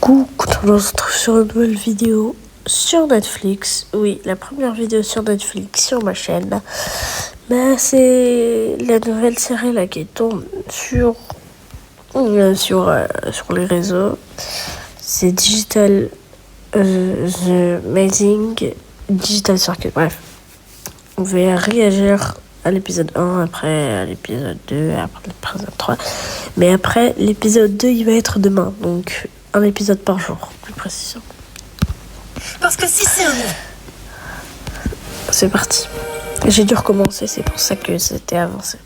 Coucou, on se retrouve sur une nouvelle vidéo sur Netflix. Oui, la première vidéo sur Netflix sur ma chaîne. Mais c'est la nouvelle série là qui tombe sur les réseaux. C'est Digital The Amazing Digital Circuit. Bref, on va réagir à l'épisode 1, après à l'épisode 2, après l'épisode 3. Mais après, l'épisode 2, il va être demain. Donc, un épisode par jour, plus précisément. Parce que si c'est un... C'est parti. J'ai dû recommencer, c'est pour ça que c'était avancé.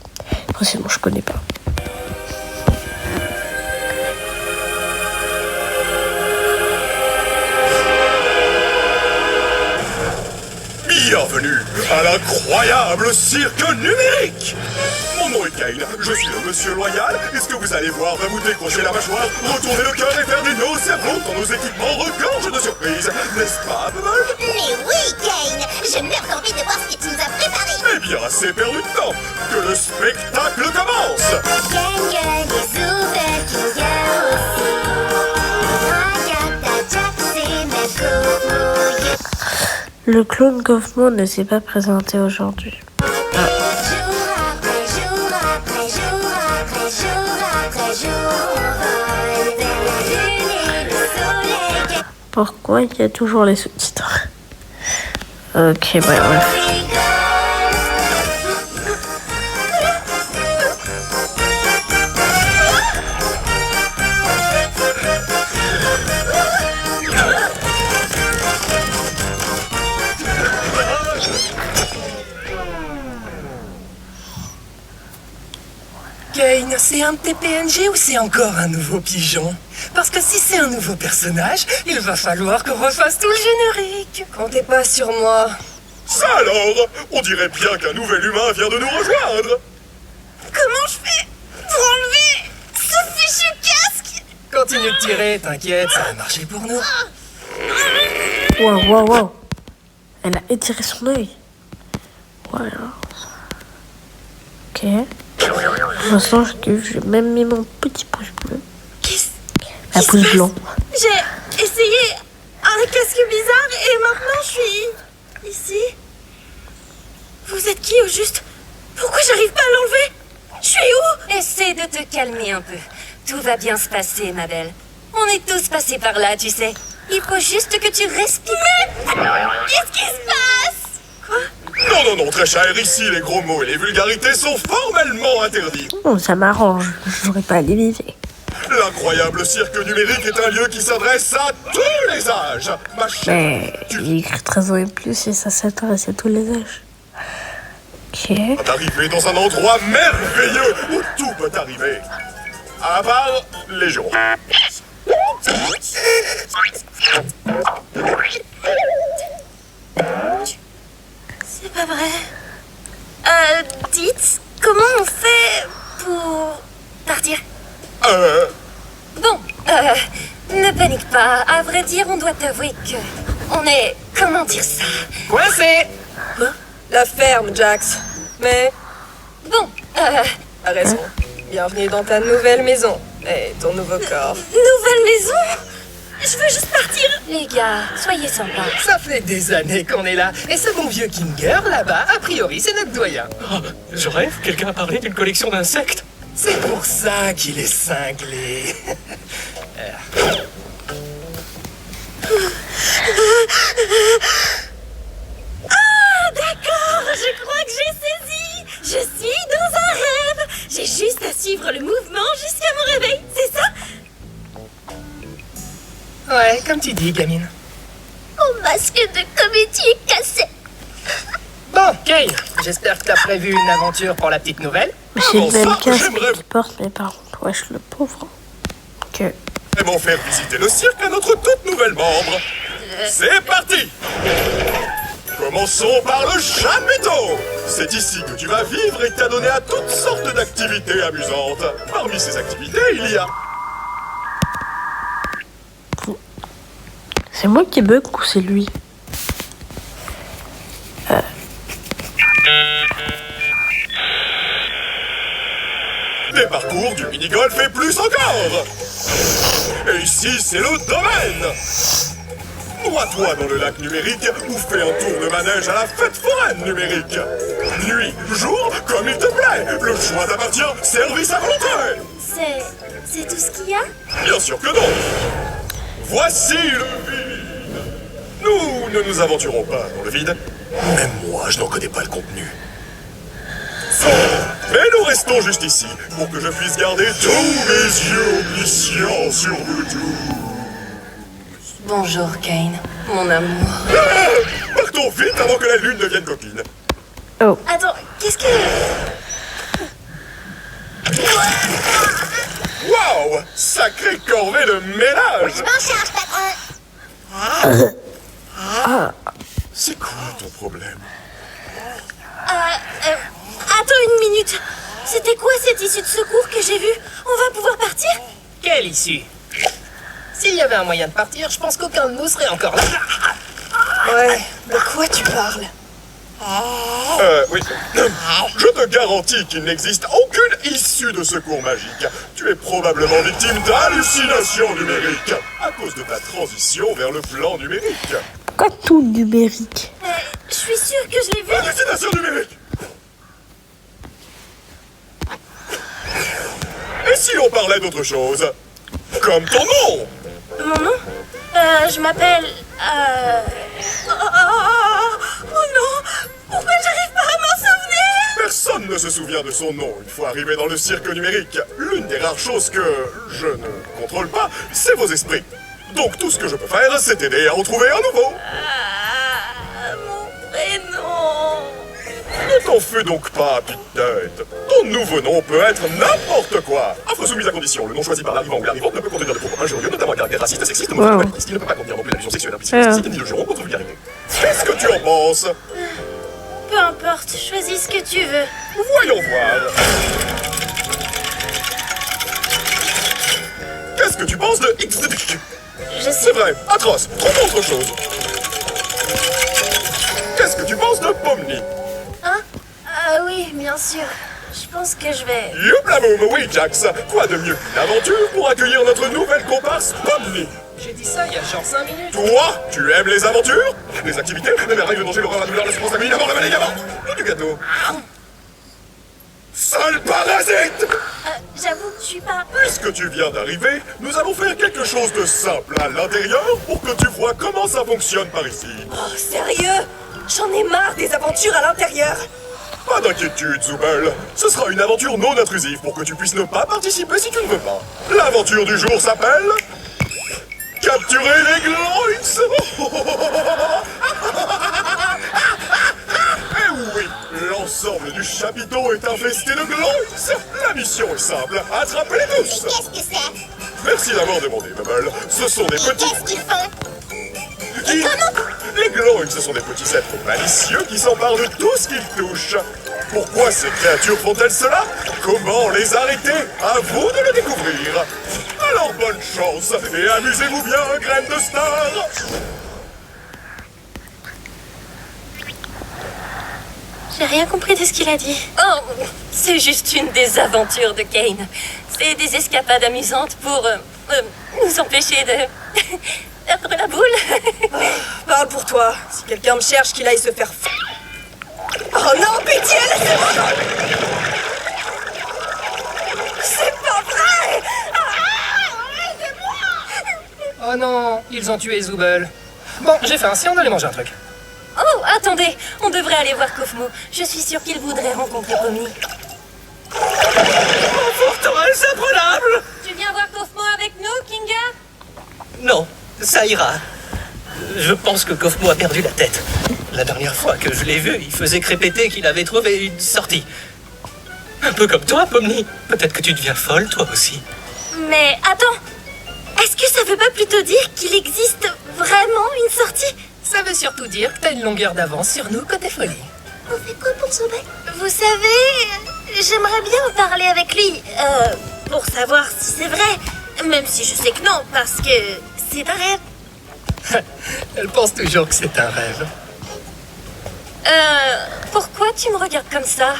Sinon, je connais pas. Bienvenue à l'incroyable cirque numérique. Mon nom est Kane, je suis le monsieur loyal, et ce que vous allez voir va vous décrocher la mâchoire, retourner le cœur et faire des nœuds au cerveau quand nos équipements regorgent de surprises. N'est-ce pas, Bubble? Mais oui, Kane, je meurs d'envie de voir ce que tu nous as préparé. Eh bien, assez perdu de temps, que le spectacle commence. Gang, les Ouvek, aussi. Agatha, Jack, c'est ma coupe. Le clone Kaufman ne s'est pas présenté aujourd'hui. Jour après jour après jour après jour après jour, on vole vers la lune et le soleil. Pourquoi il y a toujours les sous-titres? Ok, bref. Kane, c'est un de tes PNG ou c'est encore un nouveau pigeon? Parce que si c'est un nouveau personnage, il va falloir qu'on refasse tout le générique. Comptez pas sur moi. Ça alors, on dirait bien qu'un nouvel humain vient de nous rejoindre. Comment je fais pour enlever ce fichu casque? Continue de tirer, t'inquiète, ça va marcher pour nous. Wow. Elle a étiré son œil. Voilà. Ok. Pour l'instant, j'ai même mis mon petit pouce bleu. Un pouce blanc. J'ai essayé un casque bizarre et maintenant je suis ici. Vous êtes qui au juste? Pourquoi j'arrive pas à l'enlever? Je suis où? Essaie de te calmer un peu. Tout va bien se passer, ma belle. On est tous passés par là, tu sais. Il faut juste que tu respires. Qu'est-ce qui se passe? Quoi? Non, très cher, ici les gros mots et les vulgarités sont formellement interdits. Oh, ça m'arrange. J'aurais pas à les vivre. L'incroyable cirque numérique est un lieu qui s'adresse à tous les âges. Ma chère, Mais il écrit 13 ans et plus et ça s'intéresse à tous les âges. Ok. d'arriver dans un endroit merveilleux où tout peut arriver. À part les jours. C'est pas vrai. Dites, comment on fait pour partir? Bon, ne panique pas. À vrai dire, on doit t'avouer que... On est... Comment dire ça? Coincé. La ferme, Jax. Mais, Bon, t'as raison. Bienvenue dans ta nouvelle maison et ton nouveau corps. Nouvelle maison? Je veux juste partir. les gars, soyez sympas. Ça fait des années qu'on est là. Et ce bon vieux Kinger, là-bas, a priori, c'est notre doyen. Oh, je rêve, quelqu'un a parlé d'une collection d'insectes. C'est pour ça qu'il est cinglé. Ah, d'accord, je crois que j'ai saisi. Je suis dans un rêve. J'ai juste à suivre le mouvement jusqu'à mon réveil, c'est ça? Ouais, comme tu dis, gamine. Mon masque de comédie est cassé. Bon, Kane, j'espère que t'as prévu une aventure pour la petite nouvelle. J'ai le ça, même casque j'aimerais- qu'il porte mes parents. Wesh, le pauvre. Ok. Et m'en faire visiter le cirque à notre toute nouvelle membre. C'est parti! Commençons par le chapiteau! C'est ici que tu vas vivre et t'adonner à toutes sortes d'activités amusantes. Parmi ces activités, il y a... C'est moi qui bug ou c'est lui? des des parcours, du mini-golf et plus encore. Et ici, c'est le domaine. Noie-toi dans le lac numérique ou fais un tour de manège à la fête foraine numérique. Nuit, jour, comme il te plaît. Le choix t'appartient, service à volonté. C'est tout ce qu'il y a? Bien sûr que non. Voici le vide. Nous ne nous aventurons pas dans le vide. Même moi, je n'en connais pas le contenu. Mais nous restons juste ici pour que je puisse garder tous mes yeux omniscients sur vous tous. Bonjour, Kane, mon amour. Partons vite avant que la lune devienne copine. Oh. Attends, qu'est-ce que... Waouh! Sacrée corvée de ménage! Je m'en charge, patron. C'est quoi ton problème? Attends une minute. C'était quoi cette issue de secours que j'ai vue? On va pouvoir partir? Quelle issue? S'il y avait un moyen de partir, je pense qu'aucun de nous serait encore là. Ouais, de quoi tu parles? Oui. Je te garantis qu'il n'existe aucune issue de secours magique. Tu es probablement victime d'hallucinations numériques à cause de ta transition vers le plan numérique. Pourquoi tout numérique? Je suis sûre que je l'ai vue. Hallucination numérique! Et si on parlait d'autre chose? Comme ton nom! Mon nom? Je m'appelle... Oh non! Pourquoi j'arrive pas à m'en souvenir? Personne ne se souvient de son nom une fois arrivé dans le cirque numérique. L'une des rares choses que je ne contrôle pas, c'est vos esprits. Donc tout ce que je peux faire, c'est t'aider à en trouver un nouveau. Mon prénom... Ne t'en fais donc pas, petite tête. Ton nouveau nom peut être n'importe quoi. Offre soumise à condition. Le nom choisi par l'arrivant ou l'arrivante ne peut contenir de propos injurieux, notamment un caractère raciste, sexiste, homophobe, il ne peut pas contenir non plus l'allusion sexuelle implicite, explicite, ni le juron contre vulgarité. Qu'est-ce que tu en penses? Peu importe, choisis ce que tu veux. Voyons voir. Qu'est-ce que tu penses de X? Je sais... C'est vrai, atroce. Trouve autre chose. Qu'est-ce que tu penses de Pomni? Hein? Oui, bien sûr. Je pense que je vais... Youplaboum, oui, Jax. Quoi de mieux qu'une aventure pour accueillir notre nouvelle comparse Pomni? J'ai dit ça il y a genre 5 minutes. Toi, tu aimes les aventures? Les activités, les merveilles, le danger, l'horreur, la douleur, la souffrance, la nuit, la mort, le médicament ou du gâteau? Sale parasite! J'avoue que je suis pas... Puisque tu viens d'arriver, nous allons faire quelque chose de simple à l'intérieur pour que tu vois comment ça fonctionne par ici. Oh, sérieux? J'en ai marre des aventures à l'intérieur. Pas d'inquiétude, Zubel. Ce sera une aventure non intrusive pour que tu puisses ne pas participer si tu ne veux pas. L'aventure du jour s'appelle... Capturer les Gloins. Eh oui, l'ensemble du chapiteau est infesté de Gloins. La mission est simple, attrapez-les tous. Qu'est-ce que c'est? Merci d'avoir demandé, Bubble. Ce sont des petits... Qu'est-ce qu'ils font? Les Gloins, ce sont des petits êtres malicieux qui s'emparent de tout ce qu'ils touchent. Pourquoi ces créatures font-elles cela? Comment les arrêter? À vous de le découvrir. Alors bonne chance et amusez-vous bien, graine de star. J'ai rien compris de ce qu'il a dit. Oh, c'est juste une des aventures de Kane. C'est des escapades amusantes pour nous empêcher de perdre la boule. Parle pour toi. Si quelqu'un me cherche, qu'il aille se faire Oh non, pitié, laissez-moi. C'est pas vrai. Oh non, ils ont tué Zubel. Bon, j'ai faim, si on allait manger un truc. Oh, attendez, on devrait aller voir Kofmo. Je suis sûre qu'il voudrait rencontrer Pomni. Forteresse imprenable! Tu viens voir Kofmo avec nous, Kinga? Non, ça ira. Je pense que Kofmo a perdu la tête. La dernière fois que je l'ai vu, il faisait crépéter qu'il avait trouvé une sortie. Un peu comme toi, Pomni. Peut-être que tu deviens folle, toi aussi. Mais attends, est-ce que ça veut pas plutôt dire qu'il existe vraiment une sortie? Ça veut surtout dire que t'as une longueur d'avance sur nous côté folie. On fait quoi pour sauver? Vous savez, j'aimerais bien en parler avec lui, pour savoir si c'est vrai. Même si je sais que non, parce que c'est un rêve. Elle pense toujours que c'est un rêve. Pourquoi tu me regardes comme ça?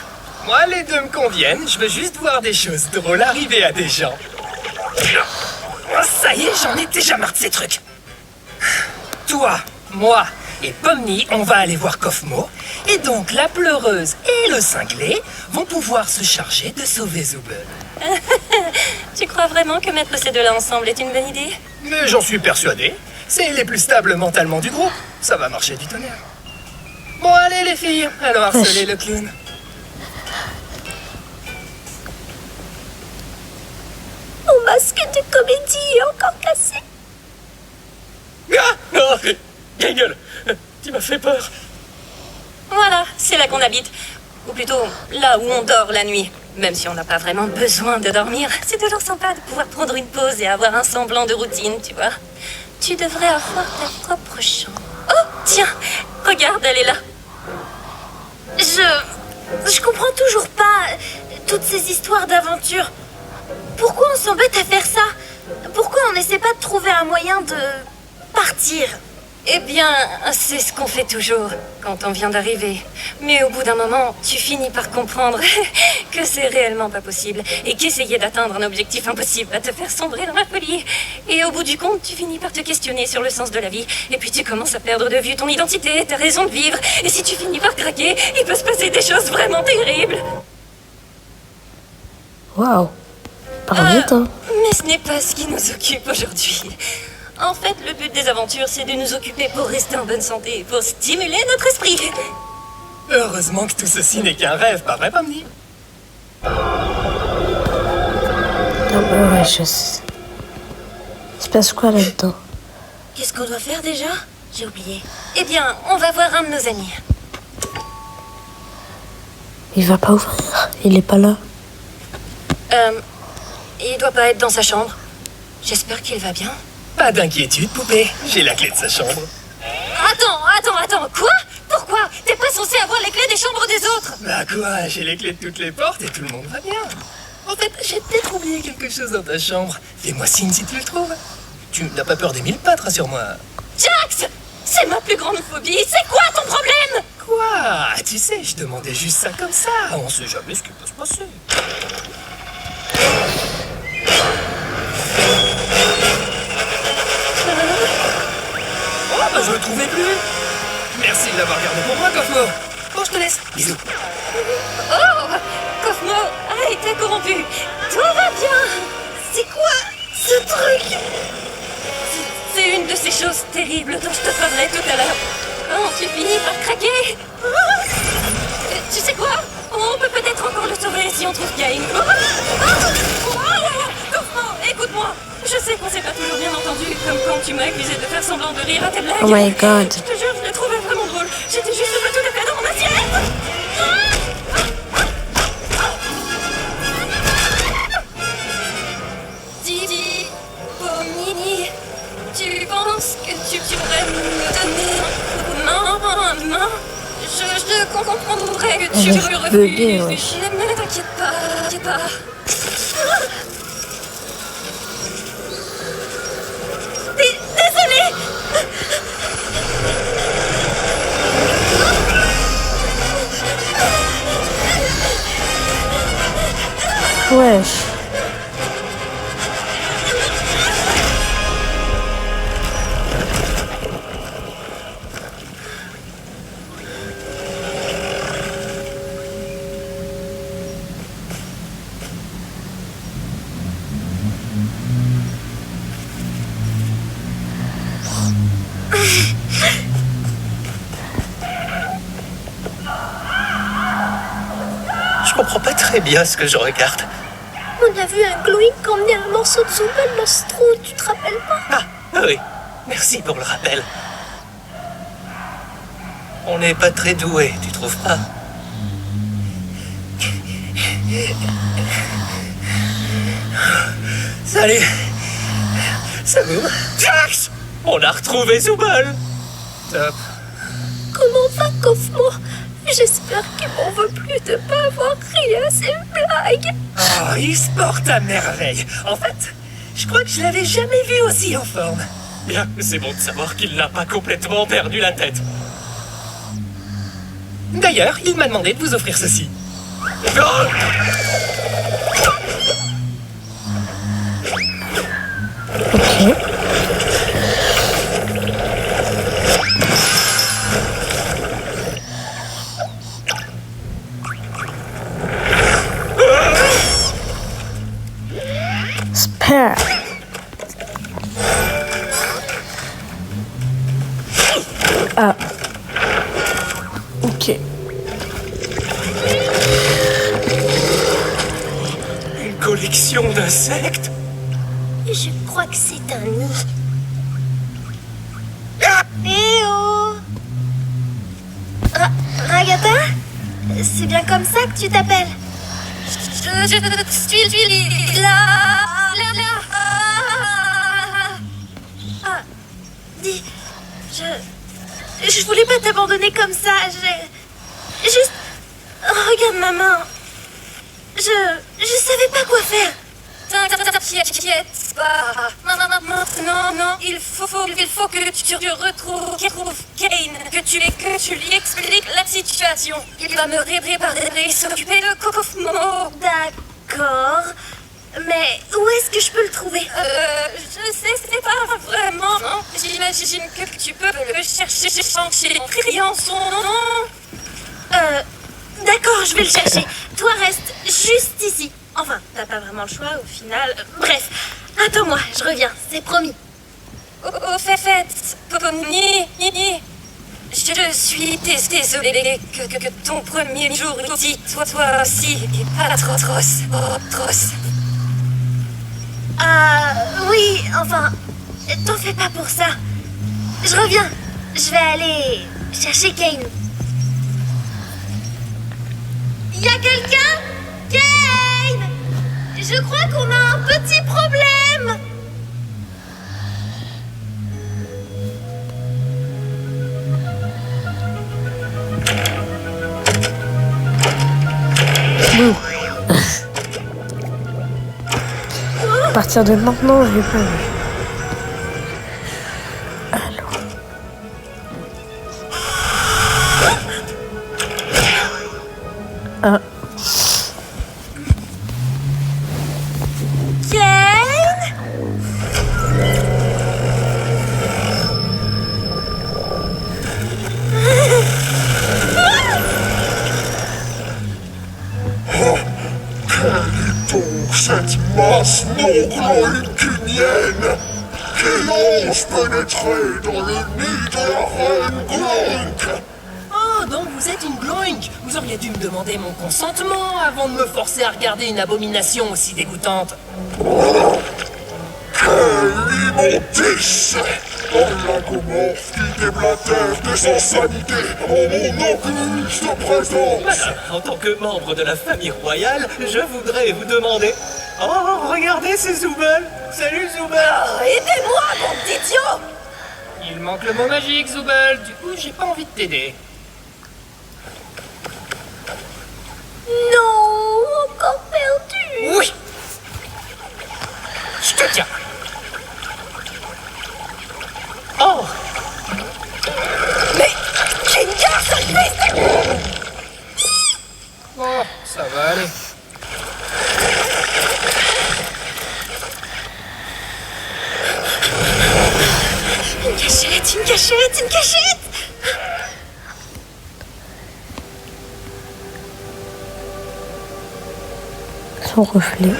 Moi, les deux me conviennent. Je veux juste voir des choses drôles arriver à des gens. Oh, ça y est, j'en ai déjà marre de ces trucs. Toi, moi et Pomni, on va aller voir Kofmo. Et donc, la pleureuse et le cinglé vont pouvoir se charger de sauver Zooble. Tu crois vraiment que mettre ces deux-là ensemble est une bonne idée? Mais j'en suis persuadé. C'est les plus stables mentalement du groupe. Ça va marcher du tonnerre. Bon, allez les filles, allons harceler le clown. Mon masque de comédie est encore cassé. Ah non, Gagnol, tu m'as fait peur. Voilà, c'est là qu'on habite. Ou plutôt, là où on dort la nuit. Même si on n'a pas vraiment besoin de dormir, c'est toujours sympa de pouvoir prendre une pause et avoir un semblant de routine, tu vois. Tu devrais avoir ta propre chambre. Oh, tiens, regarde, elle est là. Je comprends toujours pas toutes ces histoires d'aventure. Pourquoi on s'embête à faire ça? Pourquoi on n'essaie pas de trouver un moyen de partir? Eh bien, c'est ce qu'on fait toujours quand on vient d'arriver. Mais au bout d'un moment, tu finis par comprendre que c'est réellement pas possible et qu'essayer d'atteindre un objectif impossible va te faire sombrer dans la folie. Et au bout du compte, tu finis par te questionner sur le sens de la vie. Et puis tu commences à perdre de vue ton identité, ta raison de vivre. Et si tu finis par craquer, il peut se passer des choses vraiment terribles. Waouh. Parle vite, hein. Mais ce n'est pas ce qui nous occupe aujourd'hui. En fait, le but des aventures, c'est de nous occuper pour rester en bonne santé, pour stimuler notre esprit. Heureusement que tout ceci n'est qu'un rêve, pas vrai, Pomni? Non, mais ouais, je sais. Il se passe quoi là-dedans? Qu'est-ce qu'on doit faire déjà? J'ai oublié. Eh bien, on va voir un de nos amis. Il va pas ouvrir. Il est pas là. Il doit pas être dans sa chambre. J'espère qu'il va bien. Pas d'inquiétude, poupée. J'ai la clé de sa chambre. Attends, quoi? Pourquoi? T'es pas censé avoir les clés des chambres des autres? Bah quoi, j'ai les clés de toutes les portes et tout le monde va bien. En fait, j'ai peut-être oublié quelque chose dans ta chambre. Fais-moi signe si tu le trouves. Tu n'as pas peur des 1000 pattes, rassure-moi. Jax! C'est ma plus grande phobie. C'est quoi ton problème? Quoi? Tu sais, je demandais juste ça comme ça. On sait jamais ce qui peut se passer. Oh, bah je le trouvais plus. Merci de l'avoir gardé pour moi, Kofmo. Bon, je te laisse. Bisous. Oh! Kofmo a été corrompu. Tout va bien. C'est quoi ce truc? C'est une de ces choses terribles dont je te parlais tout à l'heure. Quand tu finis par craquer. Tu sais quoi? On peut peut-être encore le sauver si on trouve Kane. Kofmo, écoute-moi. Je sais qu'on s'est pas toujours bien entendu, comme quand tu m'as accusé de faire semblant de rire à tes blagues. Oh my god. Je te jure, je l'ai trouvé vraiment drôle. J'étais juste pas tout à fait dans mon assiette. Didi, Pomni, tu penses que tu pourrais me donner un main? Je comprendrais que tu Elle me est refuses. buggée, ouais. Ne t'inquiète pas. Désolée. Wesh. Je comprends pas très bien ce que je regarde. On a vu un Glowing emmener un morceau de Zooble dans ce trou, tu te rappelles pas? Ah, oui. Merci pour le rappel. On n'est pas très doués, tu trouves pas? Salut. Ça va? Jax! On a retrouvé Zooble. Top. Comment va Kofmo? J'espère qu'il m'en veut plus de pas avoir ri à ces blagues. Oh, il se porte à merveille. En fait, je crois que je l'avais jamais vu aussi en forme. Bien, c'est bon de savoir qu'il n'a pas complètement perdu la tête. D'ailleurs, il m'a demandé de vous offrir ceci. Ok. Spare. Ah. Ok. Une collection d'insectes? Je crois que c'est un nid. Eh oh Ragata? C'est bien comme ça que tu t'appelles? Je suis là. Ah, dis, je voulais pas t'abandonner comme ça. J'ai juste, regarde ma main. Je savais pas quoi faire. T'inquiète pas. Non, il faut que tu retrouves Kane, que tu lui expliques la situation. Il va me préparer, s'occuper de Kofmo. D'accord. Mais où est-ce que je peux le trouver? Je sais, c'est pas vraiment. Non, j'imagine que tu peux le chercher en criant son nom. D'accord, je vais le chercher. Toi, reste juste ici. Enfin, t'as pas vraiment le choix au final. Bref, attends-moi, je reviens, c'est promis. Au fait, Pomni, je suis désolée que ton premier jour ici, toi aussi, est pas trop. Ah, oui, enfin, t'en fais pas pour ça. Je reviens, je vais aller chercher Kane. Y a quelqu'un? Kane! Je crois qu'on a un petit problème. À partir de maintenant, je vais pas vu. Alors. Ah. Cette masse non-gloïkinienne qui ose pénétrer dans le nid de la reine Gloink. Oh, donc vous êtes une Gloink. Vous auriez dû me demander mon consentement avant de me forcer à regarder une abomination aussi dégoûtante. Quelle immondice! Un lagomorphe qui déblatère des insanités en mon auguste présence! Madame, en tant que membre de la famille royale, je voudrais vous demander... Oh, regardez, c'est Zoubel! Salut, Zoubel! Aidez-moi, bande d'idiots! Il manque le mot magique, Zoubel. Du coup, j'ai pas envie de t'aider. Non, encore perdu. Oui! Je te tiens. Oh! Mais Kinga, ça fait... Oh, ça va aller. Une cachette! Son reflet.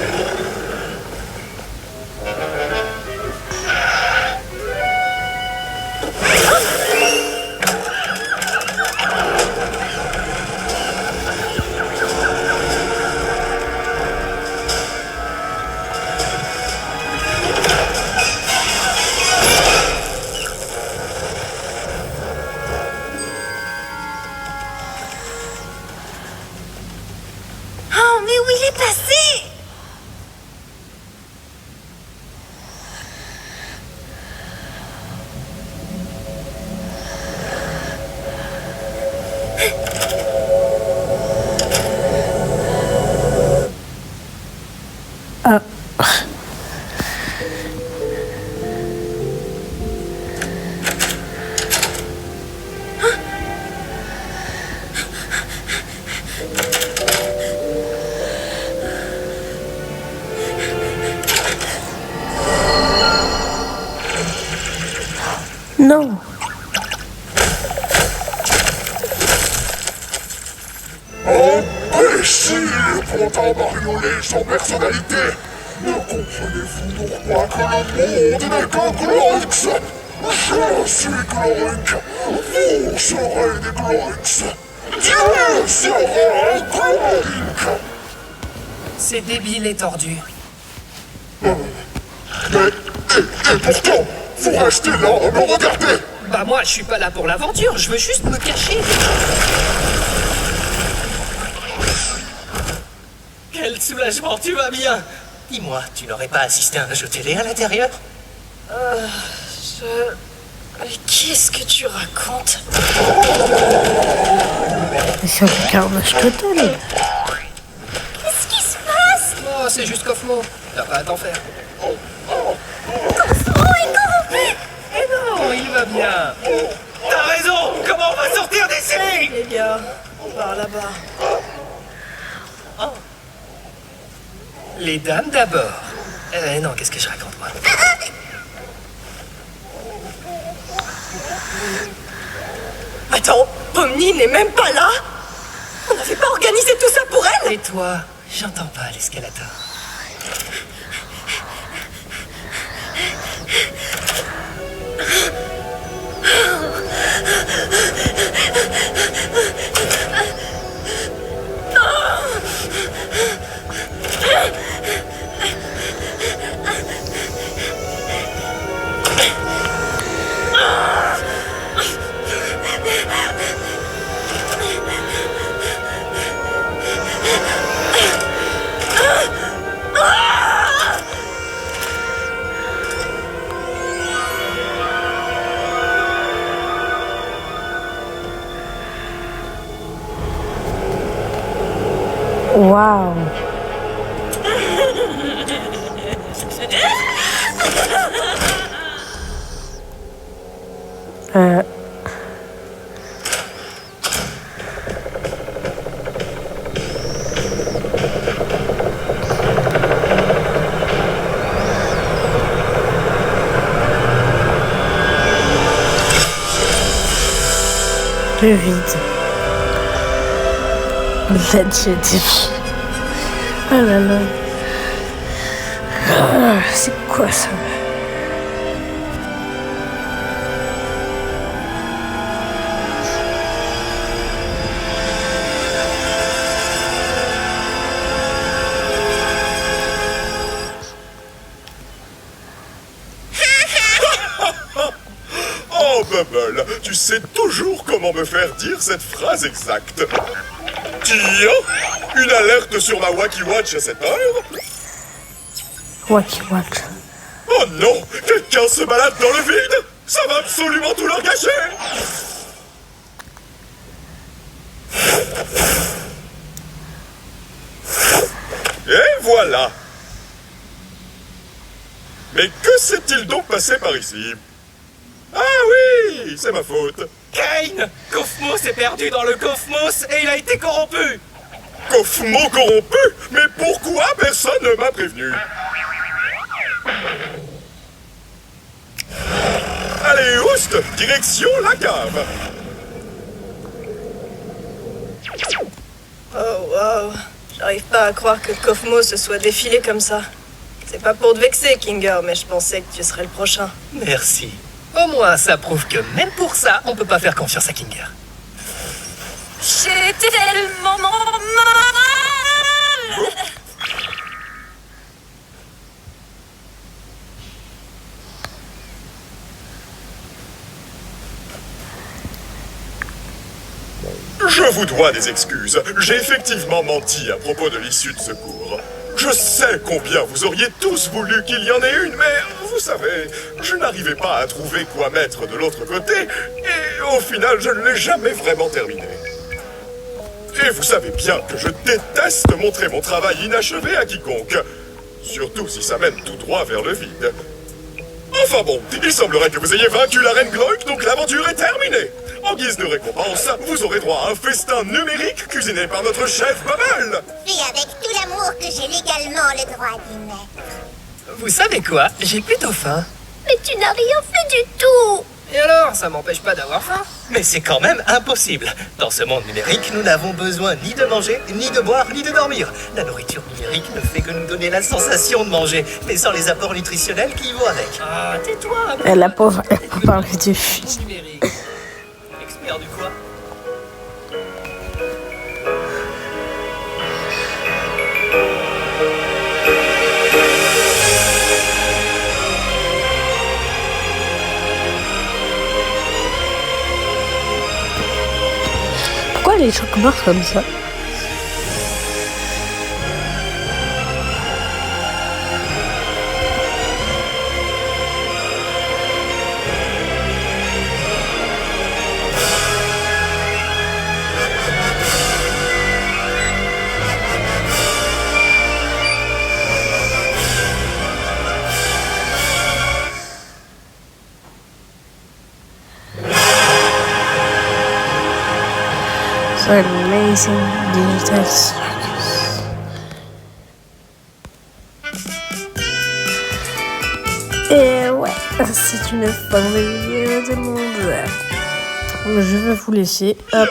Non. Imbécile, pantin bariolé sans personnalité. Ne comprenez-vous donc pas que le monde n'est qu'un Glorix? Je suis Glorix. Vous serez des Glorix. Dieu sera un Glorix. C'est débile et tordu. Mais, et pourtant, vous restez là à me regarder. Bah moi, je suis pas là pour l'aventure, je veux juste me cacher. Quel soulagement, tu vas bien. Dis-moi, tu n'aurais pas assisté à un jeu télé à l'intérieur? Mais qu'est-ce que tu racontes? C'est un carnage total. Qu'est-ce qui se passe? Oh, c'est juste Kofmo. T'as pas à t'en faire. Eh non, il va bien. T'as raison. Comment on va sortir d'ici? Les gars, par là-bas. Les dames d'abord. Non, qu'est-ce que je raconte, moi? Attends, Pomni n'est même pas là? On n'avait pas organisé tout ça pour elle? Et toi, j'entends pas l'escalator. Waouh. Le vide. L'adjectif. Oh là là. Ah, c'est quoi ça? Oh, Bubble, tu sais toujours comment me faire dire cette phrase exacte. Tiens, une alerte sur ma Wacky Watch à cette heure. Wacky Watch. Oh non, quelqu'un se balade dans le vide. Ça va absolument tout leur gâcher. Et voilà. Mais que s'est-il donc passé par ici? Ah oui, c'est ma faute. Kane! Kofmo s'est perdu dans le Kofmos et il a été corrompu! Kofmo corrompu? Mais pourquoi personne ne m'a prévenu? Allez, oust, direction la cave. Oh waouh, j'arrive pas à croire que Kofmo se soit défilé comme ça. C'est pas pour te vexer, Kinger, mais je pensais que tu serais le prochain. Merci. Au moins, ça prouve que même pour ça, on peut pas faire confiance à Kinger. J'ai tellement mal. Je vous dois des excuses. J'ai effectivement menti à propos de l'issue de secours. Je sais combien vous auriez tous voulu qu'il y en ait une, mais vous savez, je n'arrivais pas à trouver quoi mettre de l'autre côté, et au final, je ne l'ai jamais vraiment terminé. Et vous savez bien que je déteste montrer mon travail inachevé à quiconque, surtout si ça mène tout droit vers le vide. Enfin bon, il semblerait que vous ayez vaincu la reine Groik, donc l'aventure est terminée. En guise de récompense, vous aurez droit à un festin numérique cuisiné par notre chef Bubble. Puis avec tout l'amour que j'ai légalement le droit d'y mettre. Vous savez quoi? J'ai plutôt faim. Mais tu n'as rien fait du tout. Et alors, ça m'empêche pas d'avoir faim. Mais c'est quand même impossible. Dans ce monde numérique, nous n'avons besoin ni de manger, ni de boire, ni de dormir. La nourriture numérique ne fait que nous donner la sensation de manger, mais sans les apports nutritionnels qui y vont avec. Ah, tais-toi un peu. Elle a pas parlé de filles. Numérique. Expert du quoi? Pourquoi les chocs-morts comme ça? So amazing digital circus. Et ouais, c'est une fin de vidéo de monde. Je vais vous laisser. Hop.